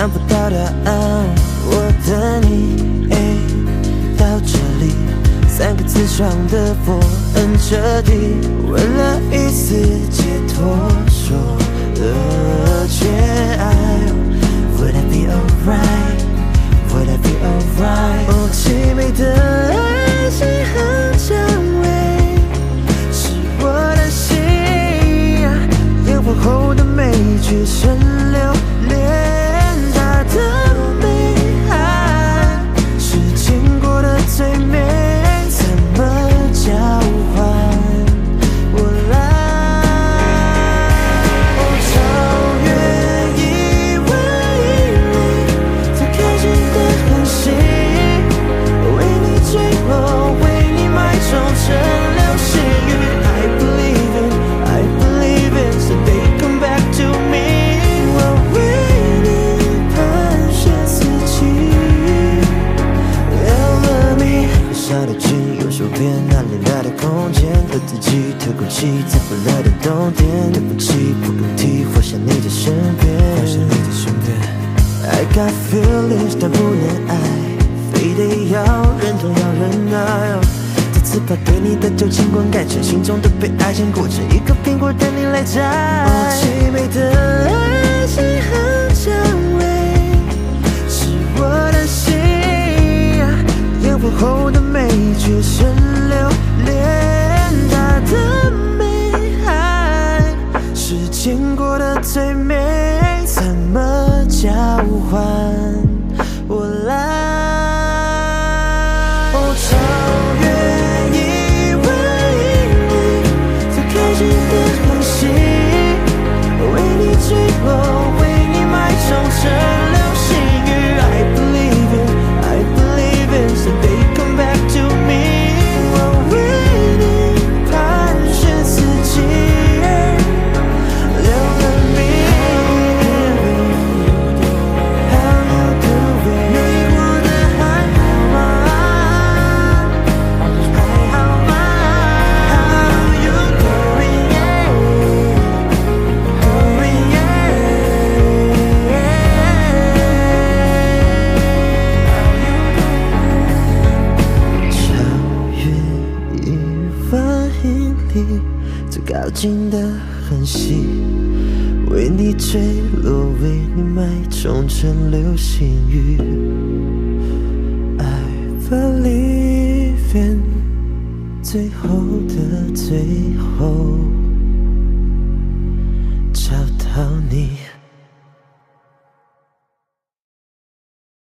想不到答案。我的你，到这里3个字装得我很彻底，为了一丝解脱，说了绝爱。Would I be alright? Would I be alright? 哦，凄美的爱情很珍贵，是我的心烟火后的美却成留恋，它的美还是经过的最美，怎么交换？我来，哦，超越以为才开心的很细，为你坠落，为你埋种成流星雨。I believe it, I believe it, so they come back to me。我为你盘旋四季，留了你。多少的情，右手边那廉价的空间，和自己透口气，在不热的冬天。对不起，不更替，活在你的身边，活在你的身边。I got feelings， 但不能爱，非得要忍痛要忍耐。这次把对你的旧情灌溉成心中的被爱情裹成一个苹果等你来摘。哦，凄美的爱情很珍贵，是我的心烟火后的美却成留恋，它的美还是经过的最美，怎么交换？我来，哦，超越以为才开心的很细，为你坠落，为你埋种成流星雨。I believe it, I believe it, so they come back to me。我为你盘旋四季，留了你。How you doing？ 你过得还好吗？还好吗 ？How you doing？ 超越1万英里，最靠近的很细，为你坠落，为你埋种成流星雨。I believe in 最后的最后。